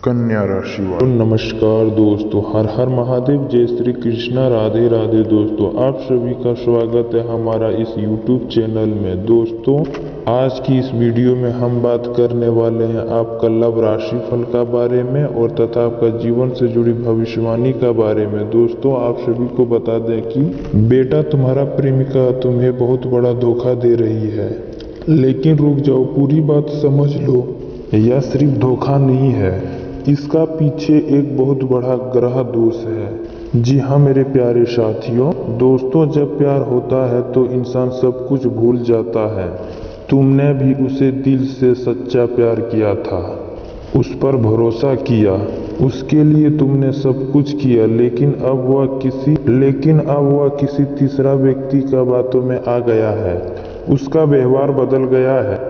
कन्या राशि वाले। नमस्कार दोस्तों, हर हर महादेव, जय श्री कृष्णा, राधे राधे। दोस्तों आप सभी का स्वागत है हमारा इस YouTube चैनल में। दोस्तों आज की इस वीडियो में हम बात करने वाले हैं आपका लव राशि फल का बारे में और तथा आपका जीवन से जुड़ी भविष्यवाणी का बारे में। दोस्तों आप सभी को बता दें कि बेटा तुम्हारा प्रेमिका तुम्हें बहुत बड़ा धोखा दे रही है, लेकिन रुक जाओ, पूरी बात समझ लो। यह सिर्फ धोखा नहीं है, इसका पीछे एक बहुत बड़ा ग्रह दोष है। जी हाँ मेरे प्यारे साथियों, दोस्तों जब प्यार होता है तो इंसान सब कुछ भूल जाता है। तुमने भी उसे दिल से सच्चा प्यार किया था, उस पर भरोसा किया, उसके लिए तुमने सब कुछ किया, लेकिन अब वह किसी तीसरा व्यक्ति का बातों में आ गया है। उसका व्यवहार बदल गया है,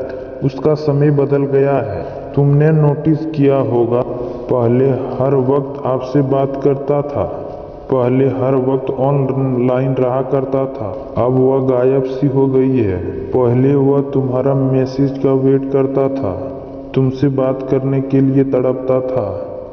उसका समय बदल गया है। तुमने नोटिस किया होगा, पहले हर वक्त आपसे बात करता था, पहले हर वक्त ऑनलाइन रहा करता था, अब वह गायब सी हो गई है। पहले वह तुम्हारा मैसेज का वेट करता था, तुमसे बात करने के लिए तड़पता था,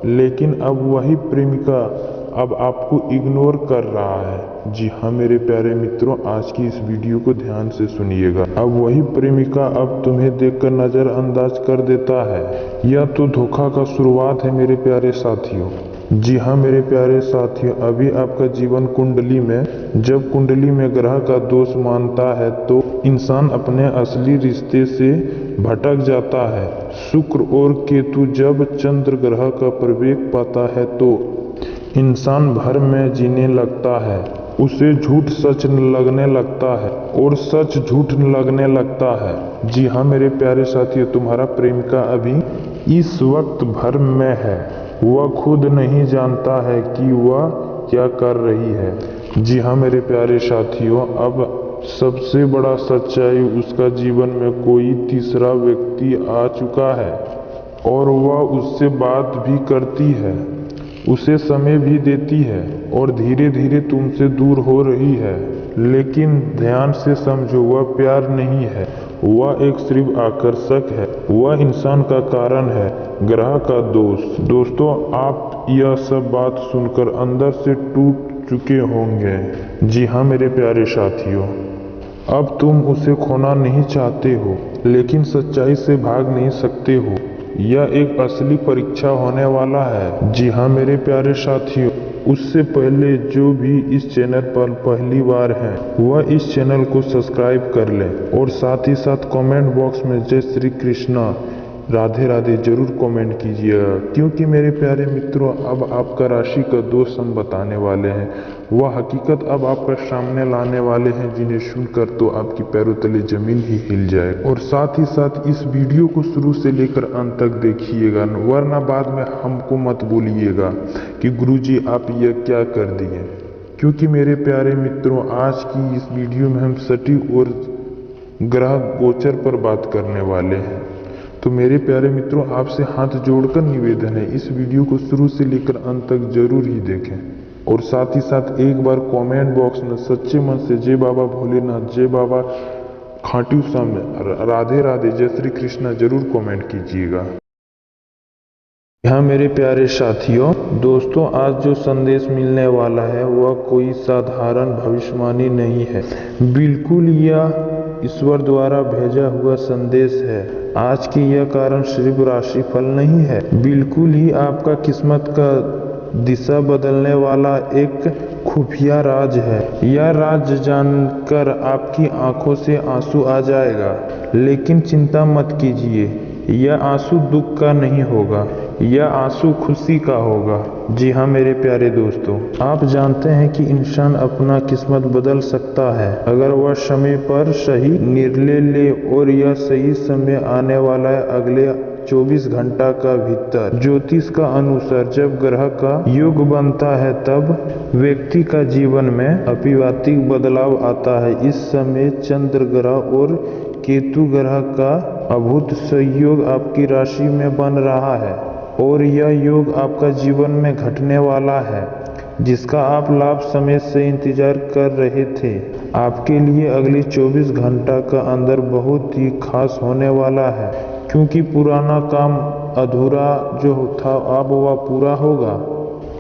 लेकिन अब वही प्रेमिका अब आपको इग्नोर कर रहा है। जी हाँ मेरे प्यारे मित्रों, आज की इस वीडियो को ध्यान से सुनिएगा। अब वही प्रेमिका अब तुम्हें देखकर नजरअंदाज कर देता है। यह तो धोखा का शुरुआत है मेरे प्यारे साथियों। जी हाँ मेरे प्यारे साथियों, अभी आपका जीवन कुंडली में, जब कुंडली में ग्रह का दोष मानता है तो इंसान अपने असली रिश्ते से भटक जाता है। शुक्र और केतु जब चंद्र ग्रह का प्रवेश पाता है तो इंसान भर में जीने लगता है, उसे झूठ सच लगने लगता है और सच झूठ लगने लगता है। जी हाँ मेरे प्यारे साथियों, तुम्हारा प्रेमिका अभी इस वक्त भर में है, वह खुद नहीं जानता है कि वह क्या कर रही है। जी हाँ मेरे प्यारे साथियों, अब सबसे बड़ा सच्चाई, उसका जीवन में कोई तीसरा व्यक्ति आ चुका है और वह उससे बात भी करती है, उसे समय भी देती है और धीरे धीरे तुमसे दूर हो रही है। लेकिन ध्यान से समझो, वह प्यार नहीं है, वह एक सिर्फ आकर्षक है, वह इंसान का कारण है, ग्रह का दोष। दोस्तों आप यह सब बात सुनकर अंदर से टूट चुके होंगे। जी हाँ मेरे प्यारे साथियों, अब तुम उसे खोना नहीं चाहते हो, लेकिन सच्चाई से भाग नहीं सकते हो। यह एक असली परीक्षा होने वाला है। जी हाँ मेरे प्यारे साथियों, उससे पहले जो भी इस चैनल पर पहली बार है वह इस चैनल को सब्सक्राइब कर ले और साथ ही साथ कमेंट बॉक्स में जय श्री कृष्णा राधे राधे जरूर कमेंट कीजिएगा, क्योंकि मेरे प्यारे मित्रों अब आपका राशि का दोष हम बताने वाले हैं, वह हकीकत अब आपका सामने लाने वाले हैं, जिन्हें सुनकर तो आपकी पैरों तले जमीन ही हिल जाए। और साथ ही साथ इस वीडियो को शुरू से लेकर अंत तक देखिएगा, वरना बाद में हमको मत बोलिएगा कि गुरुजी आप यह क्या कर दिए। क्योंकि मेरे प्यारे मित्रों, आज की इस वीडियो में हम सटीक और ग्रह गोचर पर बात करने वाले हैं। तो मेरे प्यारे मित्रों, आपसे हाथ जोड़कर निवेदन है, इस वीडियो को शुरू से लेकर अंत तक जरूर ही देखें और साथ ही साथ एक बार कमेंट बॉक्स में सच्चे मन से जय बाबा भोलेनाथ, जय बाबा खाटू श्याम, राधे राधे, जय श्री कृष्णा जरूर कमेंट कीजिएगा। यहाँ मेरे प्यारे साथियों, दोस्तों आज जो संदेश मिलने वाला है वह कोई साधारण भविष्यवाणी नहीं है, बिल्कुल यह ईश्वर द्वारा भेजा हुआ संदेश है। आज की यह कारण सिर्फ राशि फल नहीं है, बिल्कुल ही आपका किस्मत का दिशा बदलने वाला एक खुफिया राज है। यह राज जानकर आपकी आंखों से आंसू आ जाएगा, लेकिन चिंता मत कीजिए, यह आंसू दुख का नहीं होगा, यह आंसू खुशी का होगा। जी हाँ मेरे प्यारे दोस्तों, आप जानते हैं कि इंसान अपना किस्मत बदल सकता है अगर वह समय पर सही निर्णय ले, और यह सही समय आने वाला है अगले 24 घंटा का भीतर। ज्योतिष का अनुसार जब ग्रह का योग बनता है तब व्यक्ति का जीवन में अभिवातिक बदलाव आता है। इस समय चंद्र ग्रह और केतु ग्रह का अद्भुत संयोग आपकी राशि में बन रहा है और यह योग आपका जीवन में घटने वाला है, जिसका आप लाभ समय से इंतजार कर रहे थे। आपके लिए अगली 24 घंटा का अंदर बहुत ही खास होने वाला है, क्योंकि पुराना काम अधूरा जो था अब वह पूरा होगा।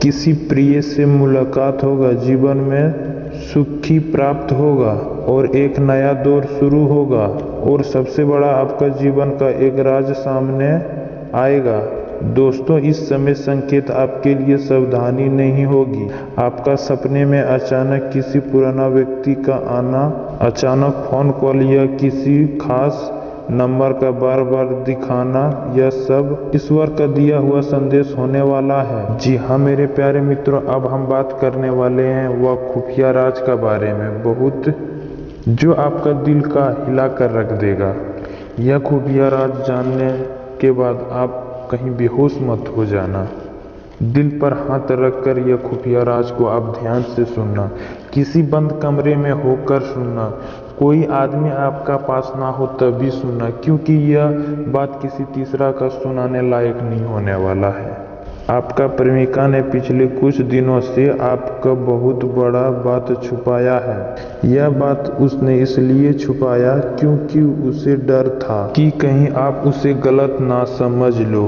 किसी प्रिय से मुलाकात होगा, जीवन में सुखी प्राप्त होगा और एक नया दौर शुरू होगा। और सबसे बड़ा आपका जीवन का एक राज सामने आएगा। दोस्तों, इस समय संकेत आपके लिए सावधानी नहीं होगी। आपका सपने में अचानक किसी पुराना व्यक्ति का आना, अचानक फोन कॉल या किसी खास नंबर का बार बार दिखाना, यह सब ईश्वर का दिया हुआ संदेश होने वाला है। जी हाँ मेरे प्यारे मित्रों, अब हम बात करने वाले हैं वह खुफिया राज का बारे में, बहुत जो आपका दिल का हिला कर रख देगा। यह खुफिया राज जानने के बाद आप कहीं बेहोश मत हो जाना। दिल पर हाथ रखकर यह खुफिया राज को आप ध्यान से सुनना, किसी बंद कमरे में होकर सुनना, कोई आदमी आपका पास ना हो तभी सुनना, क्योंकि यह बात किसी तीसरा का सुनाने लायक नहीं होने वाला है। आपका प्रेमिका ने पिछले कुछ दिनों से आपका बहुत बड़ा बात छुपाया है। यह बात उसने इसलिए छुपाया क्योंकि उसे डर था कि कहीं आप उसे गलत ना समझ लो।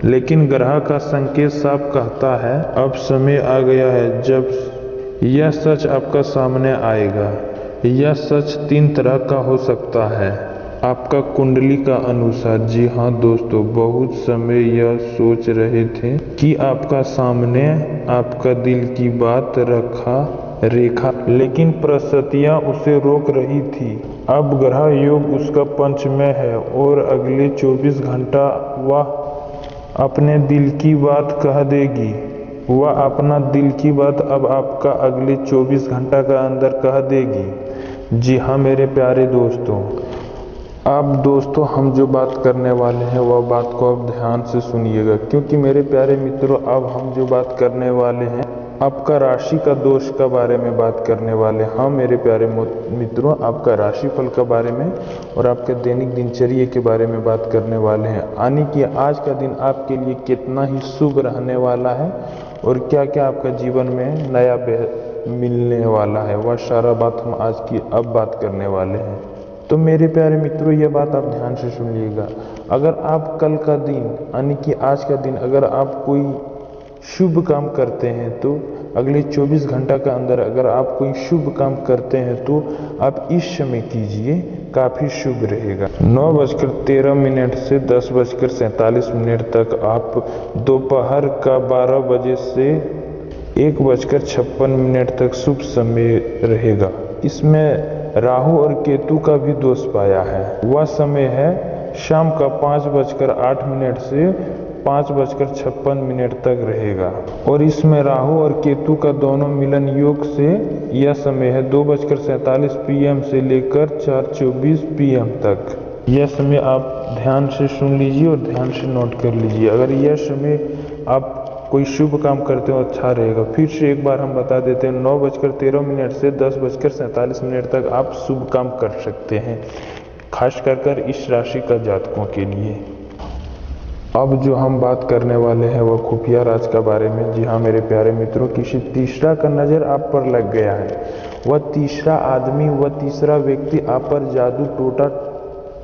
लेकिन ग्रह का संकेत साफ कहता है अब समय आ गया है जब यह सच आपका सामने आएगा। यह सच 3 तरह का हो सकता है आपका कुंडली का अनुसार। जी हाँ दोस्तों, बहुत समय यह सोच रहे थे कि आपका सामने आपका दिल की बात रेखा, लेकिन परिस्थितियां उसे रोक रही थी। अब ग्रह योग उसका पंच में है और अगले 24 घंटा वह अपने दिल की बात कह देगी। वह अपना दिल की बात अब आपका अगले 24 घंटा का अंदर कह देगी। जी हाँ मेरे प्यारे दोस्तों, अब दोस्तों हम जो बात करने वाले हैं वह बात को अब ध्यान से सुनिएगा, क्योंकि मेरे प्यारे मित्रों अब हम जो बात करने वाले हैं आपका राशि का दोष के बारे में बात करने वाले हैं। हाँ मेरे प्यारे मित्रों, आपका राशिफल के बारे में और आपके दैनिक दिनचर्या के बारे में बात करने वाले हैं, यानी कि आज का दिन आपके लिए कितना ही शुभ रहने वाला है और क्या क्या आपका जीवन में नया मिलने वाला है, वह सारा बात हम आज की अब बात करने वाले हैं। तो मेरे प्यारे मित्रों यह बात आप ध्यान से सुनिएगा। अगर आप कल का दिन यानी कि आज का दिन अगर आप कोई शुभ काम करते हैं तो अगले 24 घंटा के अंदर अगर आप कोई शुभ काम करते हैं तो आप इस समय कीजिए, काफ़ी शुभ रहेगा। 9:13 से 10:47 तक आप दोपहर का 12 बजे से 1:56 तक शुभ समय रहेगा। इसमें राहु और केतु का भी दोष पाया है। वह समय है शाम का 5:08 से 5:56 तक रहेगा और इसमें राहु और केतु का दोनों मिलन योग से यह समय है 2:47 PM से लेकर 4:24 PM तक। यह समय आप ध्यान से सुन लीजिए और ध्यान से नोट कर लीजिए। अगर यह समय आप कोई शुभ काम करते हो अच्छा रहेगा। फिर से एक बार हम बता देते हैं 9:13 से 10:47 तक आप शुभ काम कर सकते हैं, खास कर इस राशि का जातकों के लिए। अब जो हम बात करने वाले हैं वह खुफिया राज का बारे में। जी हाँ मेरे प्यारे मित्रों, किसी तीसरा का नज़र आप पर लग गया है। वह तीसरा आदमी, वह तीसरा व्यक्ति आप पर जादू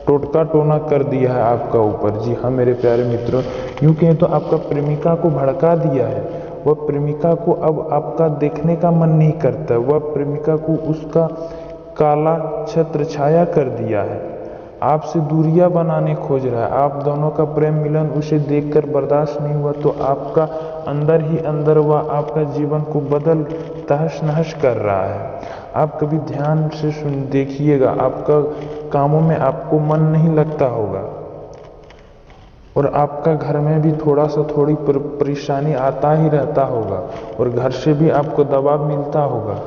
टोटका टोना कर दिया है आपका ऊपर। जी हाँ मेरे प्यारे मित्रों, यूँ कहें तो आपका प्रेमिका को भड़का दिया है। वह प्रेमिका को अब आपका देखने का मन नहीं करता है। वह प्रेमिका को उसका काला छत्र छाया कर दिया है, आपसे दूरियां बनाने खोज रहा है। आप दोनों का प्रेम मिलन उसे देखकर बर्दाश्त नहीं हुआ तो आपका अंदर ही अंदर वह आपका जीवन को बदल तहस नहस कर रहा है। आप कभी ध्यान से देखिएगा, आपका कामों में आपको मन नहीं लगता होगा और आपका घर में भी थोड़ी परेशानी आता ही रहता होगा और घर से भी आपको दबाव मिलता होगा।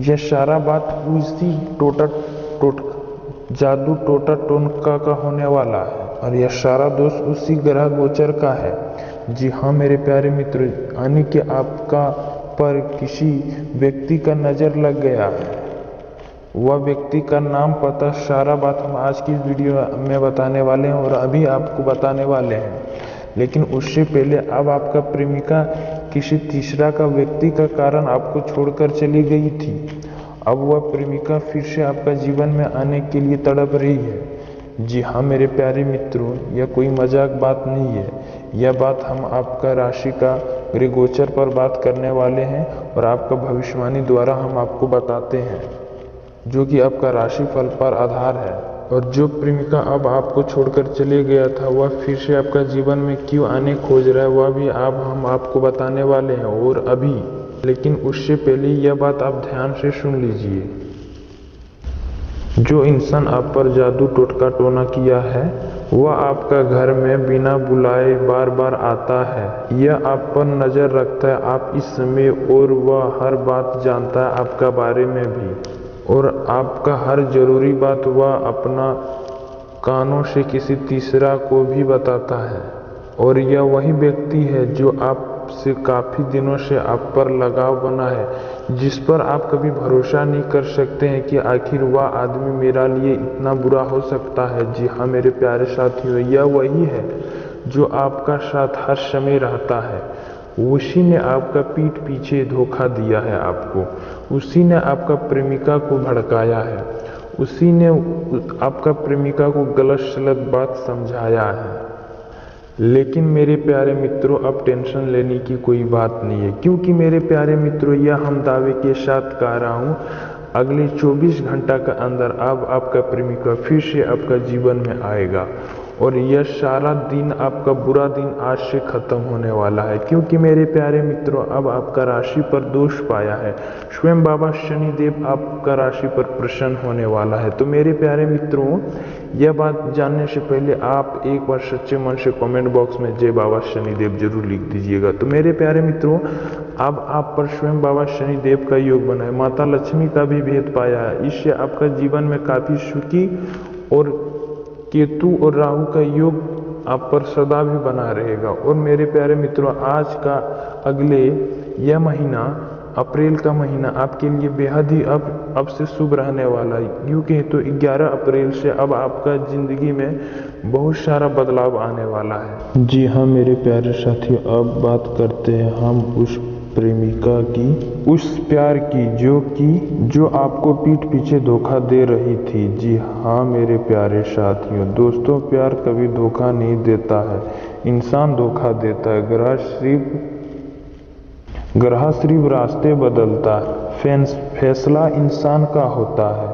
यह सारा बात उसी जादू टोटा टोनका का होने वाला है और यह सारा दोष उसी ग्रह गोचर का है। जी हाँ मेरे प्यारे मित्र, यानी कि आपका पर किसी व्यक्ति का नज़र लग गया है। वह व्यक्ति का नाम पता सारा बात हम आज की वीडियो में बताने वाले हैं और अभी आपको बताने वाले हैं। लेकिन उससे पहले अब आपका प्रेमिका किसी तीसरा का व्यक्ति का कारण आपको छोड़कर चली गई थी। अब वह प्रेमिका फिर से आपका जीवन में आने के लिए तड़प रही है। जी हाँ मेरे प्यारे मित्रों, यह कोई मजाक बात नहीं है। यह बात हम आपका राशि का गृहगोचर पर बात करने वाले हैं और आपका भविष्यवाणी द्वारा हम आपको बताते हैं, जो कि आपका राशिफल पर आधार है। और जो प्रेमिका अब आपको छोड़कर चले गया था, वह फिर से आपका जीवन में क्यों आने खोज रहा है, वह भी हम आपको बताने वाले हैं और अभी। लेकिन उससे पहले यह बात आप ध्यान से सुन लीजिए। जो इंसान आप पर जादू टोटका टोना किया है, वह आपका घर में बिना बुलाए बार बार आता है। यह आप पर नज़र रखता है आप इस समय, और वह हर बात जानता है आपका बारे में भी, और आपका हर जरूरी बात वह अपना कानों से किसी तीसरा को भी बताता है। और यह वही व्यक्ति है जो आपसे काफ़ी दिनों से आप पर लगाव बना है, जिस पर आप कभी भरोसा नहीं कर सकते हैं कि आखिर वह आदमी मेरा लिए इतना बुरा हो सकता है। जी हाँ मेरे प्यारे साथियों, यह वही है जो आपका साथ हर समय रहता है। उसी ने आपका पीठ पीछे धोखा दिया है आपको, उसी ने आपका प्रेमिका को भड़काया है, उसी ने आपका प्रेमिका को गलत सलत बात समझाया है। लेकिन मेरे प्यारे मित्रों, अब टेंशन लेने की कोई बात नहीं है, क्योंकि मेरे प्यारे मित्रों, यह हम दावे के साथ कह रहा हूँ, अगले 24 घंटा के अंदर अब आपका प्रेमिका फिर से आपका जीवन में आएगा। और यह सारा दिन, आपका बुरा दिन आज से खत्म होने वाला है, क्योंकि मेरे प्यारे मित्रों, अब आपका राशि पर दोष पाया है। स्वयं बाबा शनिदेव आपका राशि पर प्रसन्न होने वाला है। तो मेरे प्यारे मित्रों, यह बात जानने से पहले आप एक बार सच्चे मन से कमेंट बॉक्स में जय बाबा शनिदेव जरूर लिख दीजिएगा। तो मेरे प्यारे मित्रों, अब आप पर स्वयं बाबा शनिदेव का योग बना है, माता लक्ष्मी का भी भेद पाया है। इससे आपका जीवन में काफ़ी सुखी, और केतु और राहु का योग आप पर सदा भी बना रहेगा। और मेरे प्यारे मित्रों, आज का अगले यह महीना, अप्रैल का महीना आपके लिए बेहद ही अब से शुभ रहने वाला है, क्योंकि तो 11 अप्रैल से अब आपका ज़िंदगी में बहुत सारा बदलाव आने वाला है। जी हाँ मेरे प्यारे साथियों, अब बात करते हैं हम उस प्रेमिका की, उस प्यार की जो आपको पीठ पीछे धोखा दे रही थी। जी हाँ मेरे प्यारे साथियों, दोस्तों प्यार कभी धोखा नहीं देता है, इंसान धोखा देता है। ग्रह सिर्फ रास्ते बदलता है, फैसला इंसान का होता है।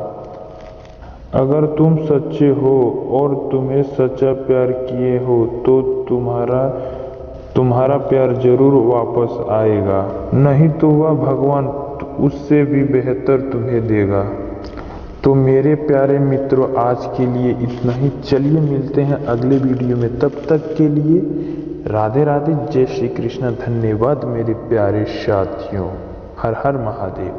अगर तुम सच्चे हो और तुम्हें सच्चा प्यार किए हो, तो तुम्हारा प्यार जरूर वापस आएगा, नहीं तो वह भगवान उससे भी बेहतर तुम्हें देगा। तो मेरे प्यारे मित्रों, आज के लिए इतना ही। चलिए मिलते हैं अगले वीडियो में, तब तक के लिए राधे राधे, जय श्री कृष्ण, धन्यवाद मेरे प्यारे साथियों, हर हर महादेव।